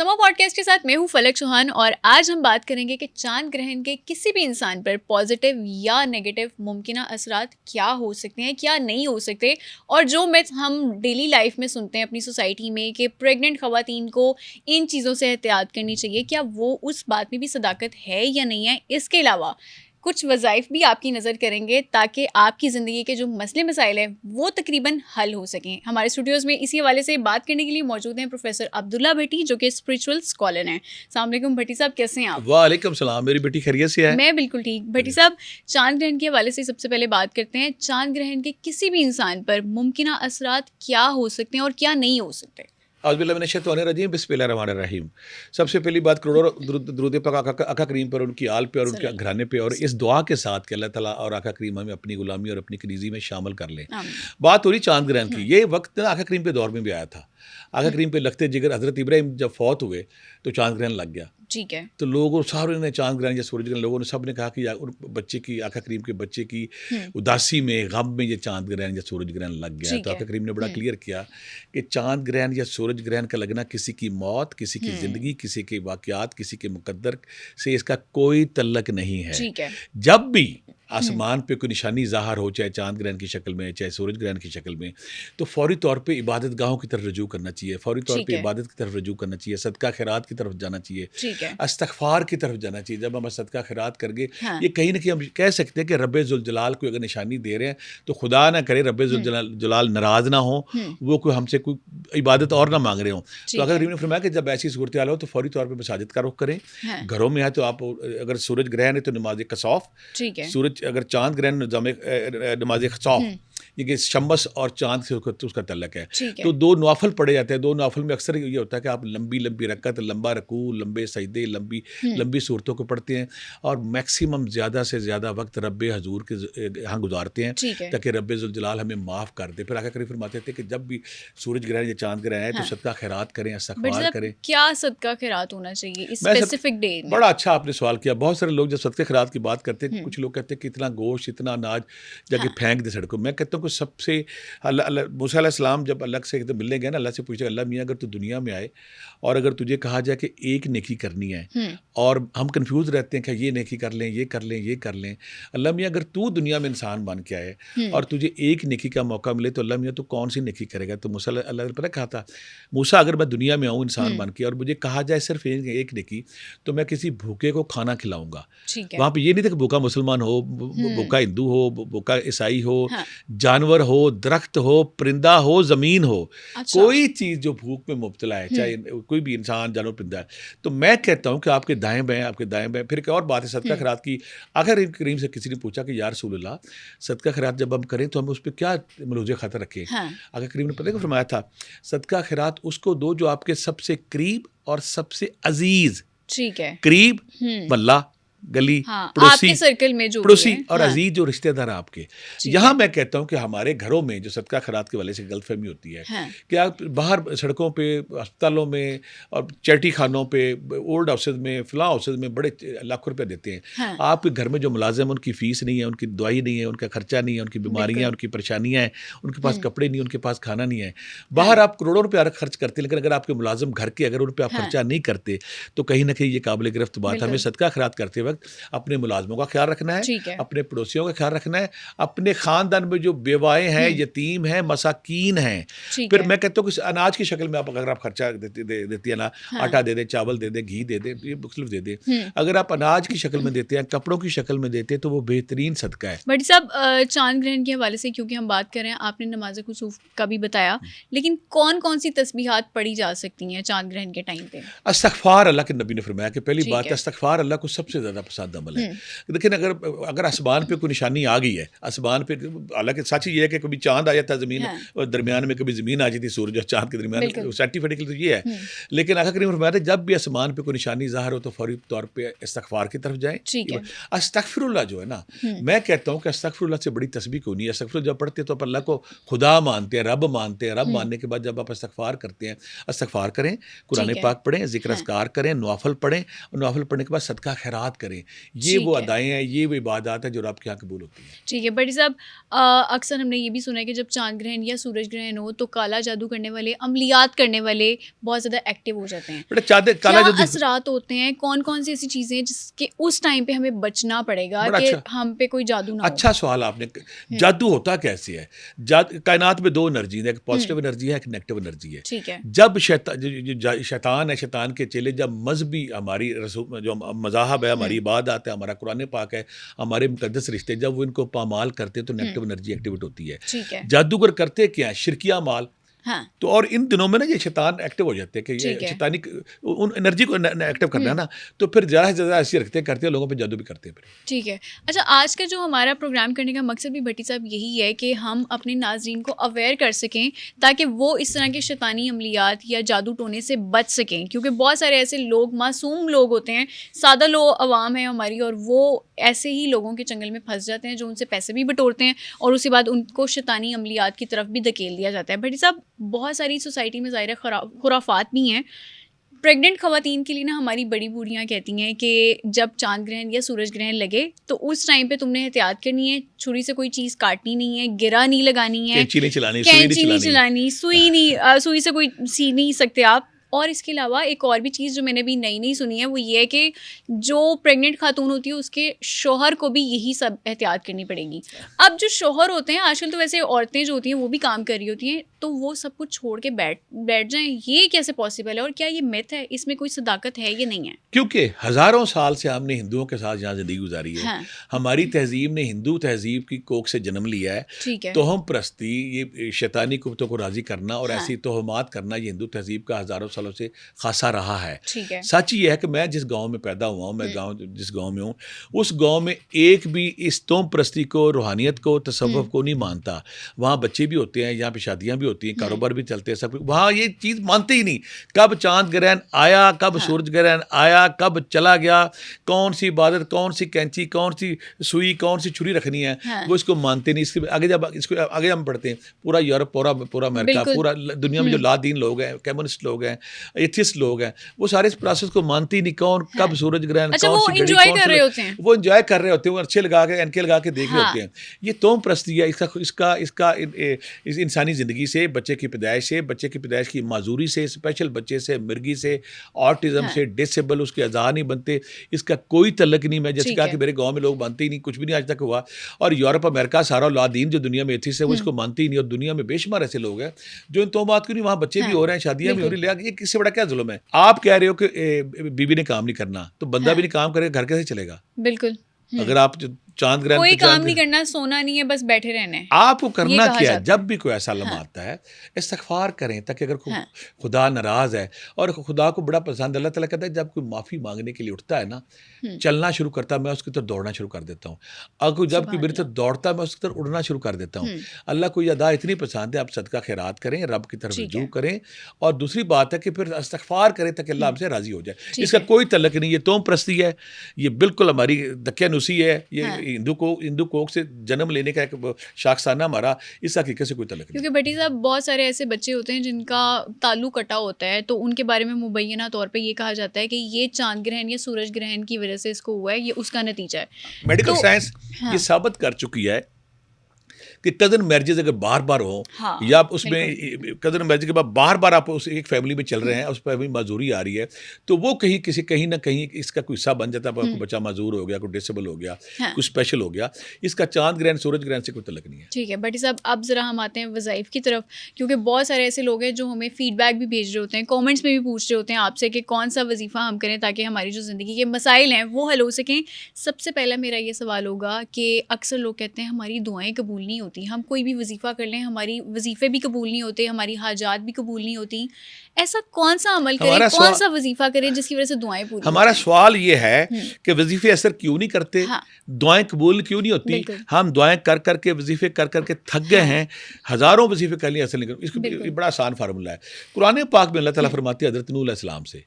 समा पॉडकास्ट के साथ मैं हूँ फलक चौहान और आज हम बात करेंगे कि चांद ग्रहण के किसी भी इंसान पर पॉजिटिव या नेगेटिव मुमकिन असरात क्या हो सकते हैं, क्या नहीं हो सकते। और जो मिथ हम डेली लाइफ में सुनते हैं अपनी सोसाइटी में कि प्रेग्नेंट ख़वातीन को इन चीज़ों से एहतियात करनी चाहिए, क्या वो उस बात में भी सदाकत है या नहीं है। इसके अलावा कुछ वज़ाइफ भी आपकी नज़र करेंगे ताकि आपकी ज़िंदगी के जो मसले मसाइल हैं वो तकरीबन हल हो सकें। हमारे स्टूडियोज़ में इसी हवाले से बात करने के लिए मौजूद हैं प्रोफेसर अब्दुल्ला भट्टी जो कि स्पिरिचुअल स्कॉलर हैं। अस्सलाम वालेकुम भट्टी साहब, कैसे हैं आप? वालेकुम सलाम, मेरी बेटी खैरियत से है? मैं बिल्कुल ठीक। भट्टी साहब, चांद ग्रहण के हवाले से सबसे पहले बात करते हैं। चांद ग्रहण के किसी भी इंसान पर मुमकिन असरात क्या हो सकते हैं और क्या नहीं हो सकते? औज़ुबिल्लाहि मिनश्शैतानिर्रजीम, बिस्मिल्लाहिर्रहमानिर्रहीम। सबसे पहली बात करोड़ों दुरूद पाक आका करीम पर, उनकी आल पे और उनके घराने पे, और इस दुआ के साथ कि अल्लाह ताला और आका करीम हमें अपनी गुलामी और अपनी कनीज़ी में शामिल कर लें। बात हो रही चांद ग्रहण की। ये वक्त ना आका करीम के दौर में भी आया था। आका करीम पे लखते जिगर हज़रत इब्राहिम जब फौत हुए तो चांद ग्रहण लग गया। ठीक है। तो लोगों सारों ने चांद ग्रहण या सूरज ग्रहण, लोगों ने सब ने कहा कि बच्चे की, आका करीम के बच्चे की उदासी में, गम में ये चांद ग्रहण या सूरज ग्रहण लग गया। तो आका करीम ने बड़ा क्लियर किया कि चांद ग्रहण या सूरज ग्रहण का लगना किसी की मौत, किसी की ज़िंदगी, किसी के वाक़यात, किसी के मुक़द्दर से इसका कोई तल्लक नहीं है। ठीक है। जब भी आसमान पे कोई निशानी ज़ाहिर हो, चाहे चांद ग्रहण की शक्ल में, चाहे सूरज ग्रहण की शक्ल में, तो फौरी तौर पे इबादत गाहों की तरफ रजू करना चाहिए, फौरी तौर पे इबादत की तरफ रजू करना चाहिए, सदका खैरात की तरफ जाना चाहिए, इस्तग़फ़ार की तरफ जाना चाहिए। जब हम सदका खैरात करके ये कहीं ना कहीं हम कह सकते हैं कि रब्बे ज़ुल जलाल को अगर निशानी दे रहे हैं तो खुदा ना करे रब्बे ज़ुल जलाल नाराज़ ना हो, वो कोई हमसे कोई इबादत और ना मांग रहे हों। तो अगर करीम ने फरमाया कि जब ऐसी सूरत हाल हो तो फौरी तौर पर मसाजिद का रुख करें। घरों में है तो आप, अगर सूरज ग्रहण है तो नमाज कसौफ, सूरज अगर चांद ग्रहण नमाज खसौफ, ये कि शम्स और चांद से उसका तल्लक है। तो दो नवाफिल पढ़े जाते हैं। दो नवाफिल में अक्सर ये होता है कि आप लंबी लंबी रकत, लंबा रकू, लंबे सजदे, लंबी लंबी सूरतों को पढ़ते हैं और मैक्सिमम ज़्यादा से ज़्यादा वक्त रब्बे हजूर के यहाँ गुजारते हैं ताकि रब्बे ज़ुल जलाल हमें माफ़ कर दे। फिर आका करीम फरमाते थे कि जब भी सूरज ग्रहण या चांद ग्रहण है तो सदका खैरात करें, इस्तग़फ़ार करें। क्या सदका खैरात होना चाहिए इस स्पेसिफिक डे में? बड़ा अच्छा आपने सवाल किया। बहुत सारे लोग जब सदका खैरात की बात करते हैं, कुछ लोग कहते हैं कि इतना गोश्त, इतना अनाज जाके फेंक दे सड़कों। मैं कहता हूँ कि सबसे मूसा अलैहिस्सलाम जब अल्लाह से तो मिलने गए ना, अल्लाह से पूछा, अल्लाह मियाँ अगर तू दुनिया में आए और अगर तुझे कहा जाए कि एक नेकी करनी है, और हम कंफ्यूज रहते हैं कि ये नेकी कर लें, ये कर लें, ये कर लें। अल्लाह मियाँ अगर तू दुनिया में इंसान बन के आए और तुझे एक नेकी का मौका मिले तो अल्लाह मियाँ तू कौन सी नेकी करेगा? तो मूसा अल्लाह ने पता कहा था, मूसा अगर मैं दुनिया में आऊँ इंसान बन के और मुझे कहा जाए सिर्फ एक नेकी, तो मैं किसी भूखे को खाना खिलाऊंगा। वहाँ पे ये नहीं था कि भूखा मुसलमान हो, भूखा हिंदू हो, भूखा ईसाई हो, जानवर हो, दरख्त हो, परिंदा हो, ज़मीन हो, कोई चीज़ जो भूख में मुब्तला है, चाहे कोई भी इंसान, जानवर, परिंदा है, तो मैं कहता हूँ कि आपके दाएं बाएं, आपके दाएं बाएं। फिर एक और बात है सदका खैरात की। आखिर करीम से किसी ने पूछा कि या रसूलल्लाह, सदका खैरात जब हम करें तो हम उस पर क्या मलूज़े ख़तर रखें? आखिर करीम ने पता है फरमाया था, सदका खैरात उसको दो जो आपके सबसे करीब और सबसे अजीज़, करीब वल्ला गली, पड़ोसी, आपके सर्कल में जो पड़ोसी और अजीज जो रिश्तेदार हैं आपके। यहाँ मैं कहता हूँ कि हमारे घरों में जो सदका खैरात के वाले से गलतफहमी होती है कि आप बाहर सड़कों पे, अस्पतालों में और चैरिटी खानों पे, ओल्ड हाउसेज में, फलां हाउसेज में बड़े लाखों रुपये देते हैं। आपके घर में जो मुलाजिम, उनकी फ़ीस नहीं है, उनकी दवाई नहीं है, उनका खर्चा नहीं है, उनकी बीमारियाँ, उनकी परेशानियाँ हैं, उनके पास कपड़े नहीं, उनके पास खाना नहीं है। बाहर आप करोड़ों रुपये खर्च करते हैं, लेकिन अगर आपके मुलाजिम घर के, अगर उन पर आप खर्चा नहीं करते तो कहीं ना कहीं ये काबिल गिरफ्त बात है। हमें सदका खैरात करते वक्त अपने मुलाजमों का ख्याल रखना है, अपने पड़ोसियों का ख्याल रखना है, अपने खानदान में जो बेवाएं हैं, यतीम हैं, मसाकीन हैं। फिर मैं कहता हूँ कि अनाज की शक्ल में आप, अगर आप खर्चा देती है ना, आटा दे दे, चावल दे दे, घी दे दे, ये मुख्तलिफ दे दे। अगर आप अनाज की शक्ल में देते हैं, कपड़ों की शक्ल में देते हैं, तो वो बेहतरीन सदका है। बट साहब, चांद ग्रहण के हवाले से क्योंकि हम बात कर रहे हैं, आपने नमाज कुसूफ का भी बताया, लेकिन कौन कौन सी तस्बीहात पढ़ी जा सकती हैं चांद ग्रहण के टाइम पे? इस्तग़फ़ार, अल्लाह के नबी ने फरमाया कि पहली बात है इस्तग़फ़ार अल्लाह को सबसे ज़्यादा पसंद अमल है। लेकिन अगर आसमान पे कोई निशानी आ गई है, आसमान पे, हालांकि सच ये है कि कभी चांद आ जाता है ज़मीन और दरमियान में, कभी ज़मीन आ जाती है सूरज और चांद के दरमियान, साइंटिफिकली तो ये है। लेकिन आका करीम फरमाया जब भी आसमान पे कोई निशानी ज़ाहिर हो तो फौरी तौर पे इस्तग़फ़ार की तरफ जाएं। अस्तग़फ़िरुल्लाह जो है ना, मैं कहता हूँ कि अस्तग़फ़िरुल्लाह से बड़ी तस्बीह कोई नहीं है। अस्तग़फ़िरुल्लाह जब पढ़ते तो आप अल्लाह को खुदा मानते हैं, रब मानते हैं। रब मानने के बाद जब आप इस्तग़फ़ार करते हैं, इस्तग़फ़ार करें, कुरान पाक पढ़ें, ज़िक्र अस्कार करें, नवाफिल पढ़ें, और नवाफिल पढ़ने के बाद सदका खैरात करें। करें। ये ठीक वो है। अदाएँ हैं, ये वो इबादत है जो रब के यहाँ कबूल होती हैं। ठीक है बड़ी साहब, अक्सर हमने ये भी सुना है कि जब चांद ग्रहण या सूरज ग्रहण हो तो काला जादू करने वाले, अमलियात करने वाले बहुत ज़्यादा एक्टिव हो जाते हैं। बेटा चाँद क्या काला जादू असरात होते हैं, कौन कौन सी ऐसी चीज़ें हैं जिसके उस टाइम पे हमें बचना पड़ेगा बड़ा कि अच्छा हम पे कोई जादू ना हो? अच्छा सवाल आपने जादू होता कैसे है? कायनात में 2 एनर्जीज़ हैं, एक हम्म, पॉजिटिव एनर्जी है, एक नेगेटिव एनर्जी है। ठीक है। जब शैतान है, शैतान के चेले जब मज़हबी हमारी जो मज़ाहब है, हमारी इबादत है, हमारा कुरान पाक है, हमारे मुक़द्दस रिश्ते, जब वो इनको पामाल करते हैं तो नेगेटिव एनर्जी एक्टिवेट होती है। ठीक है। जादूगर करते क्या है? शिरकिया माल। हाँ। तो और इन दिनों में ना ये शैतान एक्टिव हो जाते हैं कि ठीक ये है। शैतानी उन एनर्जी को एक्टिव करना है ना, तो फिर ज़्यादा से ज़्यादा ऐसे रखते हैं, लोगों पे जादू भी करते हैं फिर। ठीक है। अच्छा, आज का जो हमारा प्रोग्राम करने का मकसद भी भट्टी साहब यही है कि हम अपने नाज़रीन को अवेयर कर सकें ताकि वो इस तरह के शैतानी अमलियात या जादू टोने से बच सकें, क्योंकि बहुत सारे ऐसे लोग, मासूम लोग होते हैं, सादा लोग अवाम है हमारी, और वो ऐसे ही लोगों के चंगल में फंस जाते हैं जो उनसे पैसे भी बटोरते हैं और उसके बाद उनको शैतानी अमलियात की तरफ भी धकेल दिया जाता है। भट्टी साहब, बहुत सारी सोसाइटी में ज़ाहिर है खुराफात भी हैं। प्रेग्नेंट ख़वातीन के लिए ना हमारी बड़ी बूढ़ियाँ कहती हैं कि जब चांद ग्रहण या सूरज ग्रहण लगे तो उस टाइम पे तुमने एहतियात करनी है, छुरी से कोई चीज़ काटनी नहीं है, गिरा नहीं लगानी है, कैंची नहीं चलानी, सुई नहीं कैंची नहीं चलानी। चलानी, सुई नहीं, सुई से कोई सी नहीं सकते आप। और इसके अलावा एक और भी चीज़ जो मैंने भी नई नई सुनी है वो ये है कि जो प्रेग्नेंट खातून होती है उसके शोहर को भी यही सब एहतियात करनी पड़ेगी। अब जो शोहर होते हैं, आजकल तो वैसे औरतें जो होती हैं वो भी काम कर रही होती हैं, तो वो सब कुछ छोड़ के बैठ जाएं, ये कैसे पॉसिबल है और क्या ये मिथ है, इसमें कोई सदाकत है या नहीं है? क्योंकि हज़ारों साल से हमने हिंदुओं के साथ यहाँ ज़िंदगी गुजारी है। हाँ। हमारी तहज़ीब ने हिंदू तहज़ीब की कोख से जन्म लिया है। ठीक है। तोहम परस्ती, ये शैतानी कुत्तों को राज़ी करना और हाँ। ऐसी तोहमात करना, ये हिंदू तहज़ीब का हज़ारों सालों से ख़ासा रहा है। ठीक है। सच ये है कि मैं जिस गांव में पैदा हुआ हूँ, मैं जिस गांव में हूँ, उस गांव में एक भी इस तोहम परस्ती को, रूहानियत को, तसव्वुफ़ को नहीं मानता। वहाँ बच्चे भी होते हैं, यहाँ पे शादियाँ भी होती हैं, कारोबार भी चलते हैं, सब कुछ। वहाँ ये चीज़ मानते ही नहीं। कब चाँद ग्रहण आया, कब सूरज ग्रहण आया, कब चला गया, कौन सी इबादत, कौन सी कैंची, कौन सी सुई, कौन सी छुरी रखनी है, वो इसको मानते नहीं। इसके आगे जब इसको आगे हम पढ़ते हैं, पूरा यूरोप, पूरा अमेरिका, बिल्कुल। पूरा दुनिया में जो लादीन लोग हैं, कम्युनिस्ट लोग हैं, एथिस्ट लोग हैं, वो सारे इस प्रोसेस को मानते ही नहीं। कौन कब सूरज ग्रहण, अच्छा, कौन वो सी घड़ी, एंजॉय कौन कर रहे सी, होते हैं। वो एंजॉय कर रहे होते हैं, वो अच्छे लगा के एनके लगा के देख रहे हाँ। होते हैं। ये तोहम परस्ती है। इसका इस इंसानी ज़िंदगी से, बच्चे की पैदाइश से, बच्चे की पैदाइश की माजूरी से, स्पेशल बच्चे से, मिर्गी से, ऑटिज़म से, डिसेबल, उसके अज़ा नहीं बनते, इसका कोई तल्लक नहीं। मैं जैसे ठीक कहा है। कि मेरे गांव में लोग मानते ही नहीं, कुछ भी नहीं आज तक हुआ। और यूरोप, अमेरिका, सारा लादीन जो दुनिया में एथिस्ट है वो इसको मानते ही नहीं। और दुनिया में बेशुमार ऐसे लोग हैं जो इन तोहमात क्यों नहीं, वहाँ बच्चे भी हो रहे हैं, शादियाँ भी हो रही हैं। ये किससे बड़ा क्या जुल्म है? आप कह रहे हो कि बीवी ने काम नहीं करना, तो बंदा भी नहीं काम करेगा, घर कैसे चलेगा? बिल्कुल। अगर आप चांद ग्रहण कोई पे काम नहीं करना, सोना नहीं है, बस बैठे रहना है। आपको ये करना कहा क्या है? जाता जब भी कोई ऐसा लम्हा आता है, इस्तग़फ़ार करें, ताकि अगर खुदा नाराज़ है, और खुदा को बड़ा पसंद, अल्लाह ताला कहता है जब कोई माफ़ी मांगने के लिए उठता है ना, चलना शुरू करता है, मैं उसकी तरफ दौड़ना शुरू कर देता हूँ। अगर जब कोई मेरी तरफ दौड़ता है, मैं उसकी तरफ उड़ना शुरू कर देता हूँ। अल्लाह को ये अदा इतनी पसंद है, आप सदका खैरात करें, रब की तरफ रुजू करें, और दूसरी बात है कि फिर इस्तग़फ़ार करें ताकि अल्लाह हमसे राज़ी हो जाए। इसका कोई तल्लक नहीं। ये तोहम परस्ती है, ये बिल्कुल हमारी दकियानुसी है। ये हिंदू कोख से जन्म लेने का एक शाखसाना हमारा, इस हकीकत से कोई तल्लक नहीं। क्योंकि भट्टी साहब, बहुत सारे ऐसे बच्चे होते हैं जिनका ताल्लुक कटा होता है, तो उनके बारे में मुबैना तौर पे ये कहा जाता है कि ये चांद ग्रहण या सूरज ग्रहण की वजह से इसको हुआ है, ये उसका नतीजा है। मेडिकल तो साइंस ये साबित कर चुकी है कि कज़न मैरिजेज अगर बार बार हो, या आप उसमें कज़न मैरिज के बाद बार बार आप उस एक फैमिली में चल रहे हैं, उस पर भी माजूरी आ रही है, तो वो कहीं ना कहीं इसका कोई हिस्सा बन जाता है। कोई बच्चा माजूर हो गया, कोई डिसेबल हो गया, कुछ स्पेशल हो गया। इसका चांद ग्रहण, सूरज ग्रहण से कोई तल्लक नहीं है। ठीक है भट्टी साहब, अब ज़रा हम आते हैं वज़ाइफ की तरफ, क्योंकि बहुत सारे ऐसे लोग हैं जो हमें फीडबैक भी भेज रहे होते हैं, कमेंट्स में भी पूछ रहे होते हैं आपसे कि कौन सा वजीफ़ा हम करें ताकि हमारी जो ज़िंदगी के मसाइल हैं वो हल हो सकें। सबसे पहला मेरा ये सवाल होगा कि अक्सर लोग कहते हैं हमारी दुआएं कबूल नहीं होती, हम कोई भी वजीफ़ा कर लें, हमारी वजीफ़े भी कबूल नहीं होते, हमारी हाजात भी कबूल नहीं होती। ऐसा कौन सा अमल करें, कौन सा वजीफ़ा करें जिसकी वजह से दुआएं पूरी? हमारा सवाल ये है कि वजीफे असर क्यों नहीं करते, दुआएं कबूल क्यों नहीं होती? हम दुआएं कर करके, वजीफे कर करके थक गए हैं। हज़ारों वजीफे कर लिए, असर नहीं कर। इसको बड़ा आसान फार्मूला है। कुरान पाक में अल्लाह ताला फरमाते हैं, हज़रत नूह अलैहिस्सलाम से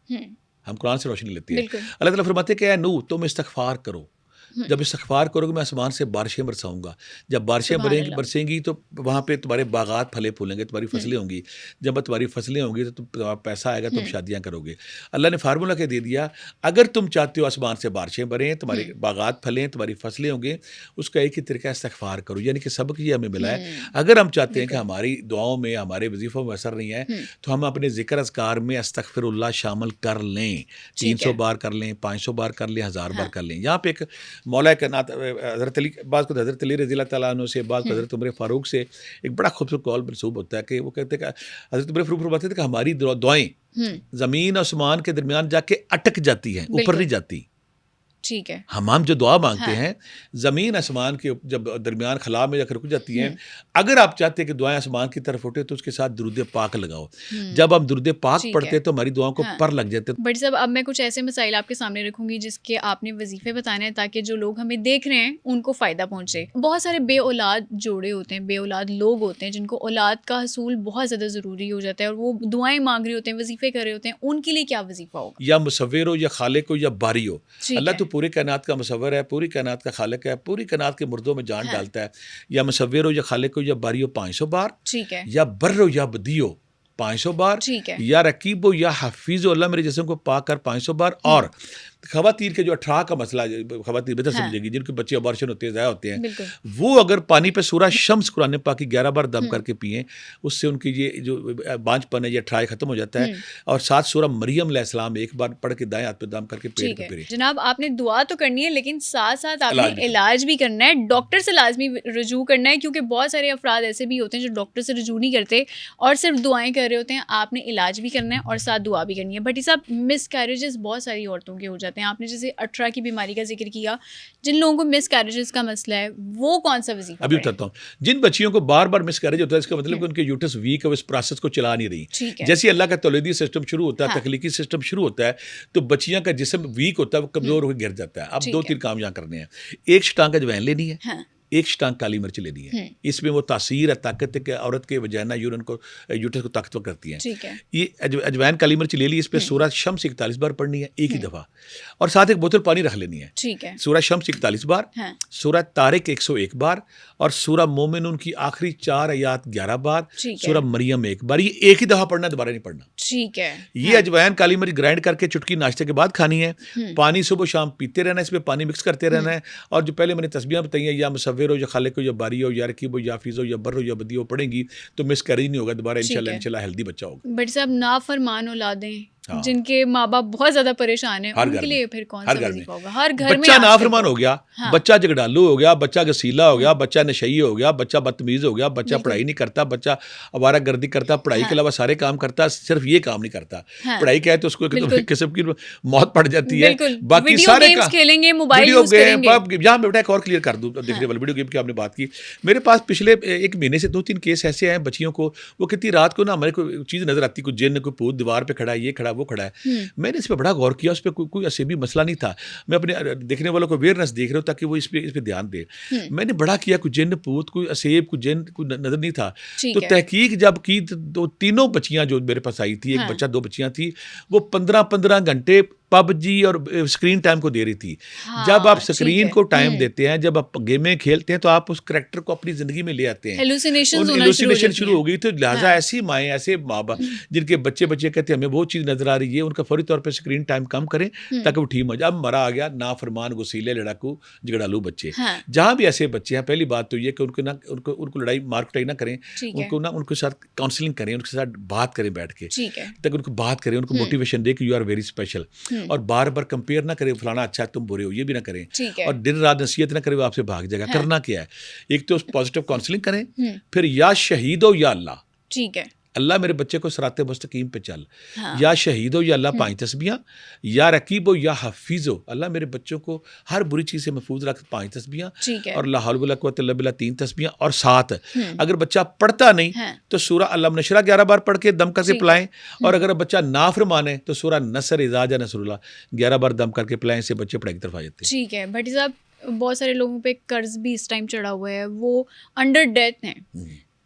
हम कुरान से रोशनी लेते हैं। अल्लाह ताला फरमाते हैं कि ऐ नूह, तुम इस्तग़फ़ार करो, जब इस्तिग़फ़ार करोगे मैं आसमान से बारिशें बरसाऊंगा। जब बारिशें बरसेंगी तो वहाँ पे तुम्हारे बागात फले फूलेंगे, तुम्हारी फसलें होंगी। जब तुम्हारी फसलें होंगी तो तुम्हारा पैसा आएगा, तुम शादियाँ करोगे। अल्लाह ने फार्मूला के दे दिया, अगर तुम चाहते हो आसमान से बारिशें बरें, तुम्हारे बागात फलें, तुम्हारी फसलें होंगे, उसका एक ही तरीका इस्तिग़फ़ार करो। यानी कि सबक ये हमें मिला है। अगर हम चाहते हैं कि हमारी दुआओं में, हमारे वजीफ़ों में असर नहीं है, तो हम अपने ज़िक्र अज़कार में अस्तग़फ़िरुल्लाह शामिल कर लें। 300 बार कर लें, 500 बार कर लें, 1000 बार कर लें। यहाँ पे एक मौला कायनात हज़रत अली, बाज़ को हज़रत अली रज़ी अल्लाह तआला अन्हु से, बाज़ को हज़रत उमर फ़ारूक से एक बड़ा खूबसूरत कौल मनसूब होता है कि वो कहते हैं कि हज़रत उमर फ़ारूक फरमाते थे कि हमारी दुआएं ज़मीन और आसमान के दरमियान जाके अटक जाती हैं, ऊपर नहीं जाती। ठीक है। हम जो दुआ मांगते हैं ज़मीन आसमान के जब दरमियान खला में जाकर रुक जाती हैं। अगर आप चाहते हैं कि दुआएं आसमान की तरफ उठे तो उसके साथ दुरूद पाक लगाओ। जब हम दुरूद पाक पढ़ते हैं तो हमारी दुआओं को पर लग जाते हैं। बट साहब अब मैं कुछ ऐसे मसाइल आपके सामने रखूंगी जिसके आपने वजीफे बताने हैं ताकि जो लोग हमें देख रहे हैं उनको फ़ायदा पहुंचे। बहुत सारे बे औलाद जोड़े होते हैं, बे औलाद लोग होते हैं जिनको औलाद का हसूल बहुत ज़्यादा ज़रूरी हो जाता है और वो दुआएं मांग रहे होते हैं, वजीफे कर रहे होते हैं, उनके लिए क्या वजीफा होगा? या मुसव्विर हो, या खालिक हो, या बारी हो। अल्लाह तो पूरी कायनात का मुसव्विर है, पूरी कायनात का खालिक है, पूरी कायनात के मुर्दों में जान डालता है। या मुसव्विर हो, या खालिक हो, या बारी हो 500 बार। ठीक है। या बर्र हो, या बदी हो 500 बार। ठीक है। या रकीब हो, या हफीज़ हो, अल्लाह मेरे जिस्म को पाक कर 500 बार। और ख़वातीन के जो 18 का मसला, ख़वातीन बेहतर समझेंगी, जिनके बच्चे अबॉर्शन होते हैं, ज़ाया होते हैं, वो अगर पानी पे सूरह शम्स कुरान पाक की 11 बार दम करके पिएं, उससे उनकी ये जो बांझपन है, ये अठाई ख़त्म हो जाता है। और साथ सूरह मरियम अलैहिस्सलाम एक बार पढ़ के दाएं हाथ पे दम करके पेट पे पिए। जनाब आपने दुआ तो करनी है लेकिन साथ साथ आपने इलाज भी करना है, डॉक्टर से लाजमी रुजू करना है, क्योंकि बहुत सारे अफराद ऐसे भी होते हैं जो डॉक्टर से रुजू नहीं करते और सिर्फ दुआएं कर रहे होते हैं। आपने इलाज भी करना है और साथ दुआ भी करनी है। बट साहब मिसकैरेजेस बहुत सारी औरतों के हो जाते हैं। आपने जैसे 18 की बीमारी का जिक्र किया, जिन लोगों को मिसकैरेजेस का मसला है वो कौन सा वजीफा? अभी बताता हूँ। जिन बच्चियों को बार बार मिसकैरेज होता है, इसका मतलब कि उनके यूट्रस वीक है, इस प्रोसेस को चला नहीं रही। जैसे अल्लाह का तौलीदी सिस्टम शुरू होता है, तख्लीकी सिस्टम शुरू होता है, तो बच्चियां का जिस्म वीक होता है, वो कमजोर होकर गिर जाता है। अब 2-3 काम यहाँ करने हैं। एक शटांग अजवैन लेनी है, एक शटांग काली मिर्च लेनी है। इसमें वो तासीर है, ताकत है कि औरत के वजाना यूरन को, यूट्रस को ताकतवर करती है। ये अजवैन काली मिर्च ले ली, इस पर सूरह शम्स 41 बार पढ़नी है एक ही दफ़ा, और साथ एक बोतल पानी रख लेनी है। ठीक है। सूरह शम्स 41 बार, सूरह तारिक 101 बार, और सूरह मोमिनून की आखिरी 4 आयात 11 बार, सूरह मरियम 1 बार। ये एक ही दफ़ा पढ़ना, दोबारा नहीं पढ़ना। ठीक है। ये अजवैन काली मिर्च ग्राइंड करके चुटकी नाश्ते के बाद खानी है। पानी सुबह शाम पीते रहना है, इसमें पानी मिक्स करते रहना है। और जो पहले मैंने तस्बीहां बताई हैं, या मुसव्विर हो, या खालिक हो, या बारी हो, या रकीब हो, या हाफिज़ हो, या बर्र हो, या बदी हो, पढ़ेंगी तो मिसकैरेज नहीं होगा दोबारा, इंशाल्लाह हेल्दी बच्चा होगा। बट साहब नाफरमान औलादें जिनके माँ बाप बहुत ज्यादा परेशान हैं, उनके लिए फिर कौन सा वजीफा होगा? हर घर में बच्चा नाफरमान हो गया, बच्चा झगड़ालू हो गया, बच्चा गसीला हो गया, बच्चा नशई हो गया, बच्चा बदतमीज हो गया, बच्चा पढ़ाई नहीं करता, बच्चा आवारागर्दी करता, पढ़ाई के अलावा सारे काम करता, सिर्फ ये काम नहीं करता। पढ़ाई क्या है तो उसको किस्म की मौत पड़ जाती है। बाकी सारे काम खेलेंगे, मोबाइल यूज करेंगे। यहाँ बेटा एक और क्लियर कर दूं, देखने वाले वीडियो गेम की आपने बात की, मेरे पास पिछले 1 महीने से 2-3 केस ऐसे हैं बच्चियों को, वो कहती रात को ना हमारे को चीज़ नजर आती, कोई जिन्न, कोई भूत दीवार पे खड़ा है, ये खड़ा वो खड़ा है। मैंने इस पर बड़ा गौर किया, उस पर कोई ऐसे भी मसला नहीं था। मैं अपने देखने वालों को अवेयरनेस देख रहा हूँ ताकि वो इस पे ध्यान दे। मैंने बड़ा किया, कोई जिन्न भूत, कोई असेब, कोई जिन्न कोई नजर नहीं था। तो तहकीक जब की तो 3 बच्चियां जो मेरे पास आई थी, एक बच्चा 2 बच्चियां थी, वो 15-15 घंटे पबजी और स्क्रीन टाइम को दे रही थी। जब आप स्क्रीन को टाइम देते हैं, जब आप गेमें खेलते हैं, तो आप उस करैक्टर को अपनी जिंदगी में ले आते हैं। हेलुसिनेशन शुरू हो गई। तो लिहाजा ऐसी माएँ, ऐसे माँ बाप जिनके बच्चे कहते हैं हमें वो चीज़ नजर आ रही है, उनका फौरी तौर पर स्क्रीन टाइम कम करें ताकि वो ठीक हो जाए। अब मरा आ गया नाफरमान, गुसीले, लड़ाकू, झगड़ालू बच्चे। जहाँ भी ऐसे बच्चे हैं, पहली बात तो ये कि उनको लड़ाई मार कुटाई ना करें, उनके साथ काउंसलिंग करें, उनके साथ बात करें बैठ के, ताकि उनको बात करें, उनको मोटिवेशन दे कि यू आर वेरी स्पेशल। और बार बार कंपेयर ना करें, फलाना अच्छा है तुम बुरे हो, ये भी ना करें। और दिन रात नसीहत ना करें, वो आपसे भाग जाएगा। करना क्या है, एक तो पॉजिटिव काउंसलिंग करें, फिर या शहीद हो या अल्लाह, ठीक है, अल्लाह मेरे बच्चे को सिराते मुस्तकीम पे चल, या शहीद हो या अल्लाह 5 तस्बीहां, या रकीब हो या हफीज़ हो, अल्लाह मेरे बच्चों को हर बुरी चीज़ से महफूज रख 5 तस्बीहां, और ला हौल वला कुव्वता इल्ला बिल्लाह 3 तस्बीहां। और साथ अगर बच्चा पढ़ता नहीं तो सूरह अलम नशरा 11 बार पढ़ के दम करके पिलाएं, और अगर बच्चा नाफरमान है तो सूरह नसर इज़ा जा नसरुल्लाह 11 बार दम करके पिलाएं, से बच्चे पढ़ाई की तरफ आ जाते हैं। ठीक है। भट्टी साहब, बहुत सारे लोगों पे कर्ज भी इस टाइम चढ़ा हुआ है, वो अंडर डेथ हैं,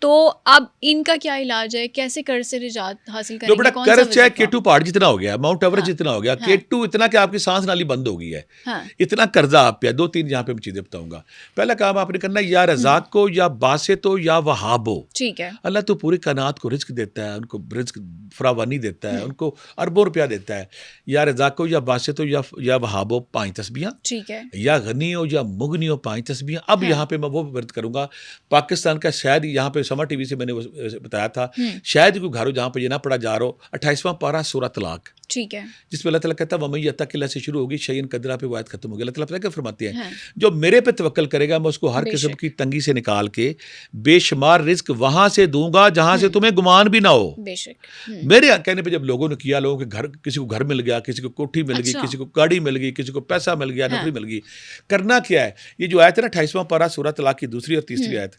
तो अब इनका क्या इलाज है, कैसे कर्ज से निजात हासिल तो करेंगे, बड़ा कौन सा कर्ज चाहे वजीफा? K2 पहाड़ जितना हो गया, माउंट एवरेस्ट हाँ, जितना हो गया, हाँ, K2 इतना कि आपकी सांस नाली बंद हो गई है, हाँ, इतना कर्जा आप पे है। 2-3 यहाँ पे मैं चीजें बताऊंगा। पहला काम आपने करना है, या रज़ाक को या बासित हो या वहाब हो। ठीक है। अल्लाह तो पूरी कायनात को रिज़्क देता है, उनको रिज़्क फरावानी देता है, उनको अरबों रुपया देता है। या रज़ाक को या बासित हो या वहाब हो 5 तस्बीहां, ठीक है। या गनी हो या मुगनी हो 5 तस्बीहां। अब हाँ। यहाँ पे मैं वो वर्द करूंगा, पाकिस्तान का शायद यहाँ पे समा टीवी से मैंने वो बताया था, हम्म। शायद कोई घर हो जहाँ पे ये ना पढ़ा जा रहा हो, 28वां पारा सूरह तलाक, ठीक है। जिसमें अल्लाह ताला कहता है वमन यत्तकिल्लाह से शुरू होगी, शयन कदरा पे वो आयत खत्म होगी। अल्लाह ताला पता क्या फरमाते हैं, हाँ। जो मेरे पे तवक्कल करेगा मैं उसको हर किस्म बेशक। की तंगी से निकाल के बेशुमार रिस्क वहां से दूंगा जहां से तुम्हें गुमान भी ना हो। बेशक। मेरे कहने पे जब लोगों ने किया, लोगों के घर, किसी को घर मिल गया, किसी को कोठी मिल गई, अच्छा। किसी को गाड़ी मिल गई, किसी को पैसा मिल गया, हाँ। नौकरी मिल गई। करना क्या है, ये जो आयत है ना 28वां पारा सूरह तलाक की दूसरी और तीसरी आयत,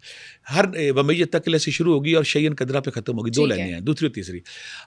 हर वमन यत्तकिल्लाह से शुरू होगी और शयन कदरा पे खत्म होगी। 2 ठीक है। लाइनें हैं, दूसरी और तीसरी।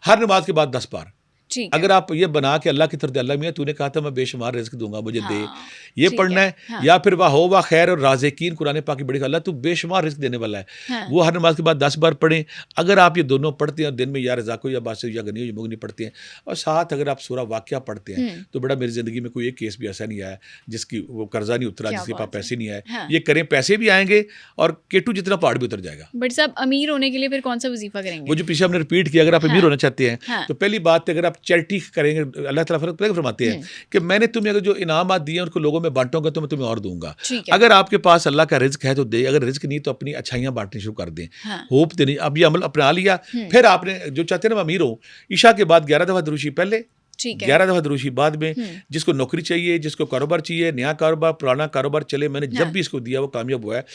हर नमाज के बाद 10 बार। ठीक है। अगर आप ये बना के अल्लाह की तरफ, अल्लाह मियां तूने कहा था मैं बेशुमार रिज़्क दूंगा, मुझे दे, हाँ, ये ठीक पढ़ना है। है। हाँ। या फिर वाह हो वाह खैर और राज़िकीन, कुरान पाक की बड़ी, अल्लाह तू बेशुमार रिज़्क देने वाला है, हाँ। वो हर नमाज के बाद 10 बार पढ़ें। अगर आप ये दोनों पढ़ते हैं, दिन में या रज़ाको या बासो या गनी या मुगनी पढ़ते हैं, और साथ अगर आप सूरह वाक़िया पढ़ते हैं, तो बड़ा मेरी ज़िंदगी में कोई एक केस भी ऐसा नहीं आया जिसकी वो कर्जा नहीं उतरा, क्या जिसके पास बात है। पैसे नहीं आए। हाँ। ये करें, पैसे भी आएंगे और K2 जितना पहाड़ भी उतर जाएगा। बट साहब अमीर होने के लिए फिर कौन सा वजीफा वो करेंगे? जो पीछे हमने रिपीट किया, अगर आप अमीर हाँ। होना चाहते हैं, हाँ। तो पहली बात है, अगर आप चैरिटी करेंगे, अल्लाह ताला फरमाते हैं कि मैंने तुम्हें अगर जो इनामात दिए उनको लोगों में बांटूंगा तो मैं तुम्हें और दूंगा। ठीक है। अगर आपके पास अल्लाह का रिज्क है तो दे, अगर रिज्क नहीं तो अपनी अच्छाइयां बांटनी शुरू कर दें। हाँ। होप देनी, अब ये अमल अपना लिया, फिर आपने जो चाहते हैं ना मैं अमीर हूँ, ईशा के बाद 11 दफ़ा दुरूशी पहले, ठीक है। 11 दफ़ा दुरूशी बाद में। जिसको नौकरी चाहिए, जिसको कारोबार चाहिए, नया कारोबार, पुराना कारोबार चले, मैंने जब भी इसको दिया वो कामयाब हुआ है।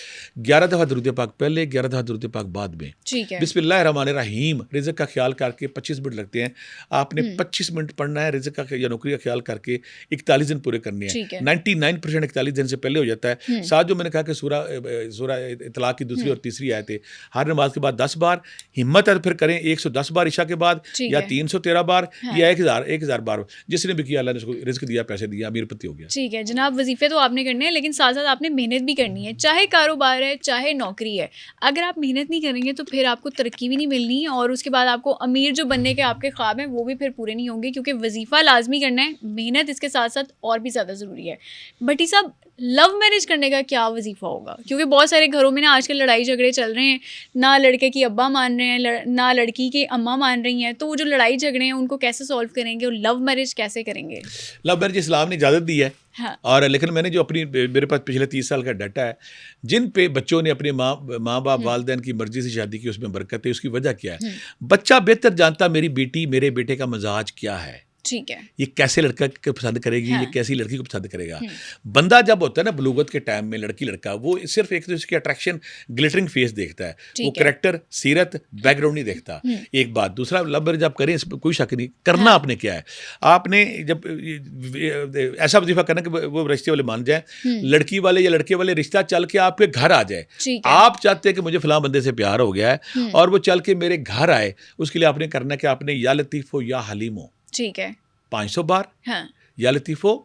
11 दफ़ा दुरूद पाक पहले, 11 दफ़ा दुरूद पाक बाद में। ठीक है। बिस्मिल्लाहिर्रहमानिर्रहीम। रिज़्क का ख्याल करके 25 मिनट लगते हैं, आपने 25 मिनट पढ़ना है। रिज़्क का या नौकरी का ख्याल करके 41 दिन पूरे करने ठीक है। हैं। 99% 41 दिन से पहले हो जाता है। साथ जो मैंने कहा कि सूरह तलाक की दूसरी और तीसरी आयत है, हर नमाज के बाद 10 बार, हिम्मत है तो फिर करें 110 बार ईशा के बाद, ठीक या है। 313 बार, या 1000 बार। जिसने भी किया अल्लाह ने उसको रिज़्क दिया, पैसे दिया, अमीरपति हो गया। ठीक है जनाब, वजीफे तो आपने करने हैं लेकिन साथ साथ आपने मेहनत भी करनी है, चाहे कारोबार है चाहे नौकरी है। अगर आप मेहनत नहीं करेंगे तो फिर आपको तरक्की भी नहीं मिलनी, और उसके बाद आपको अमीर जो बनने के आपके ख्वाब हैं वो भी फिर पूरे नहीं होंगे, क्योंकि वजीफ़ा लाजमी करना है, मेहनत इसके साथ साथ और भी ज़्यादा ज़रूरी है। भट्टी साहब, लव मैरिज करने का क्या वजीफ़ा होगा? क्योंकि बहुत सारे घरों में ना आजकल लड़ाई झगड़े चल रहे हैं, ना लड़के की अब्बा मान रहे हैं, ना लड़की की अम्मा मान रही हैं, तो वो जो लड़ाई झगड़े हैं उनको कैसे सॉल्व करेंगे और लव मैरिज कैसे करेंगे? लव मैरिज इस्लाम ने इजाज़त दी है। हाँ। और लेकिन मैंने जो अपनी, मेरे पास पिछले 30 साल का डाटा है, जिन पे बच्चों ने अपने माँ बाप वालिदैन की मर्जी से शादी की, उसमें बरकत है। उसकी वजह क्या है? बच्चा बेहतर जानता मेरी बेटी, मेरे बेटे का मिजाज क्या है, ठीक है। ये कैसे लड़का को पसंद करेगी, हाँ। ये कैसी लड़की को पसंद करेगा। बंदा जब होता है ना बलूगत के टाइम में, लड़की लड़का, वो सिर्फ एक तो उसकी अट्रैक्शन, ग्लिटरिंग फेस देखता है, वो करेक्टर, सीरत, बैकग्राउंड नहीं देखता। एक बात। दूसरा, लव मैरिज आप करें, इसमें कोई शक नहीं, करना आपने क्या है, आपने जब ऐसा वजीफा करना कि वो रिश्ते वाले मान जाए, लड़की वाले या लड़के वाले रिश्ता चल के आपके घर आ जाए। आप चाहते हैं कि मुझे फलां बंदे से प्यार हो गया है और वो चल के मेरे घर आए, उसके लिए आपने करना कि आपने या लतीफ़ो या हलीमो, ठीक है, 500 बार। हाँ। या लतीफ़ो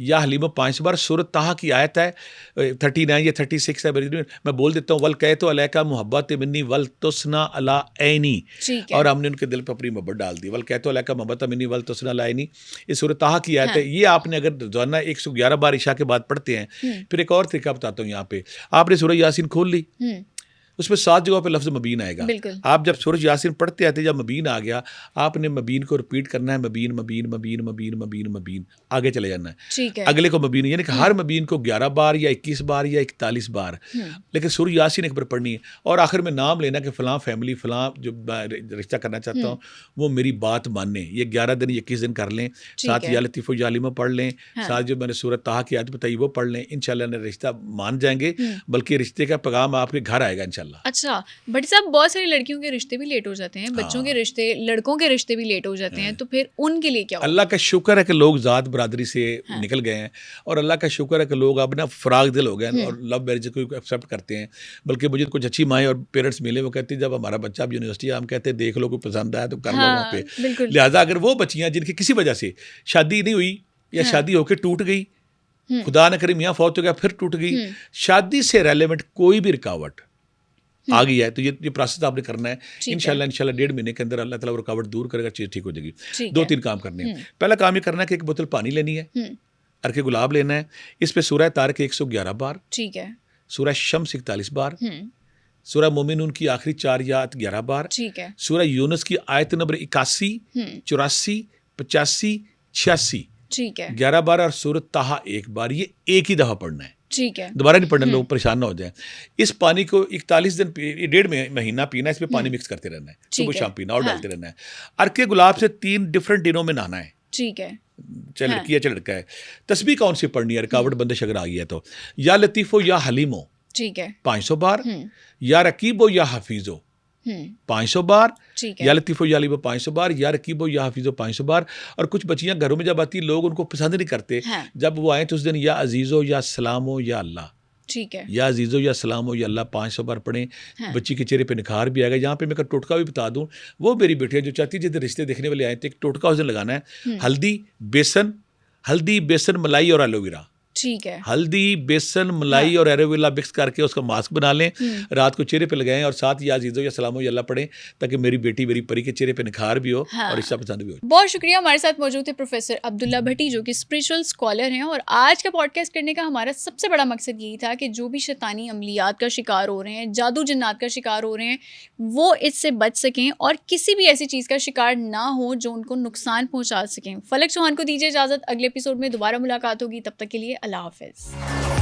या हलीमो 500 बार। सूरत ताहा की आयत है 39 या 36 है, मैं बोल देता हूँ। वल कह तो अलैका मोहब्बत मिन्नी वल तुसना अला ऐनी, और हमने उनके दिल पर अपनी मोहब्बत डाल दी। वल कह तो अलैका मोहब्बत मिन्नी वल तुसना अला ऐनी, ये सूरत ताहा की आयत है। ये आपने अगर रोजाना 111 बार ईशा के बाद पढ़ते हैं। फिर एक और तरीका बताता हूँ, यहाँ पे आपने सूरह यासीन खोल ली, उसमें 7 जगहों पे लफ्ज़ मबीन आएगा। आप जब सूरज यासीन पढ़ते आते, जब मबीन आ गया, आपने मबीन को रिपीट करना है, मबीन मबीन मबीन मबीन मबीन मबीन, आगे चले जाना है, ठीक है। अगले को मबीन, यानी कि हर मबीन को 11 बार या 21 बार या 41 बार, लेकिन सूरज यासीन एक बार पढ़नी है। और आखिर में नाम लेना कि फ़लाँ फैमिली, फ़लाँ जो रिश्ता करना चाहता हूँ वो मेरी बात माने। ये 11 दिन 21 दिन कर लें, साथ या लतीफ़ो या हलीमो पढ़ लें, साथ जो मैंने सूरत ताहा की आयत बताई वो पढ़ लें, इंशाल्लाह ने रिश्ता मान जाएंगे, बल्कि रिश्ते का पैगाम आपके घर आएगा इंशाल्लाह। अच्छा भट्टी साहब, बहुत सारी लड़कियों के रिश्ते भी लेट हो जाते हैं, बच्चों के रिश्ते, लड़कों के रिश्ते भी लेट हो जाते हैं, तो फिर उनके लिए क्या होगा? अल्लाह का शुक्र है कि लोग ज़ात बरादरी से निकल गए हैं, और अल्लाह का शुक्र है कि लोग अब ना फराग दिल हो गए हैं और लव मैरिज को एक्सेप्ट करते हैं। बल्कि मुझे कुछ अच्छी माएँ और पेरेंट्स मिले, वो कहते हैं जब हमारा बच्चा अब यूनिवर्सिटी, हम कहते हैं देख लो कोई पसंद आया तो कर लो वहाँ पे। लिहाजा अगर वो बच्चियाँ जिनकी किसी वजह से शादी नहीं हुई या शादी होकर टूट गई, खुदा न करे मियाँ फौत हो गया फिर टूट गई, शादी से रेलेवेंट कोई भी रुकावट आ गई है, तो ये प्रोसेस आपने करना है। ठीक है। इंशाल्लाह 1.5 महीने के अंदर अल्लाह ताला वो रुकावट दूर करेगा, चीज़ ठीक हो जाएगी। ठीक 2-3 है। काम करने हैं। पहला काम ये करना है कि एक बोतल पानी लेनी है, हम्म, अर्के गुलाब लेना है, इस पे सूरह तारक 111 बार, ठीक है। सूरह शम्स 41 बार, हम्म, सूरह मोमिनून की आखिरी 4 या 11 बार, ठीक है। सूरह यूनुस की आयत नंबर 81, 84, 85, 86 ठीक है। 11 बार, और सूरत ताहा 1 बार। ये एक ही दफ़ा पढ़ना है, ठीक है। दोबारा नहीं पढ़ना, लोग परेशान ना हो जाए। इस पानी को 41 दिन, 1.5 महीना पीना है, इसमें पानी मिक्स करते रहना है, सुबह है। शाम पीना और हाँ। डालते रहना है। अर्के गुलाब से 3 डिफरेंट दिनों में नहाना है, ठीक है। चाहे लड़की है चाहे लड़का है। तस्बीह कौन सी पढ़नी है, रुकावट बंदिश अगर आ गई है तो, या लतीफ़ो या हलीमो ठीक है। 500 बार, या रकीबो या हफीज़ो 500 बार, ठीक है। या लतीफ़ो या अलीबो 500 बार, या रकीबो या हफीज़ो 500 बार। और कुछ बच्चियां घरों में जब आती हैं, लोग उनको पसंद नहीं करते, हाँ। जब वो आए तो उस दिन या अजीज़ो या सलामो या अल्लाह, ठीक है। या अजीज़ो या सलामो या अल्लाह 500 बार पढ़ें। हाँ। बच्ची के चेहरे पे निखार भी आएगा। यहाँ पे मैं एक टोटका भी बता दूं, वो मेरी बेटी है जो चाहती है जिस दिन रिश्ते देखने वाले आए तो एक टोटका उस दिन लगाना है, हल्दी बेसन मलाई और एलोवेरा। ठीक है। हल्दी, बेसन, मलाई और एलोवेरा मिक्स करके उसका मास्क बना लें, रात को चेहरे पे लगाएं, और साथ या अजीज़ो या सलामो या अल्लाह पढ़ें, ताकि मेरी बेटी मेरी परी के चेहरे पे निखार भी हो और रिश्ता पसंद भी हो। बहुत शुक्रिया। हमारे साथ मौजूद थे प्रोफेसर अब्दुल्ला भट्टी, जो कि स्पिरिचुअल स्कॉलर हैं। और आज का पॉडकास्ट करने का हमारा सबसे बड़ा मकसद यही था कि जो भी शैतानी अमलियात का शिकार हो रहे हैं, जादू जन्नात का शिकार हो रहे हैं, वो इससे बच सकें और किसी भी ऐसी चीज़ का शिकार ना हो जो उनको नुकसान पहुंचा सकें। फलक चौहान को दीजिए इजाज़त, अगले एपिसोड में दोबारा मुलाकात होगी। तब तक के लिए अल्लाह हाफिज़।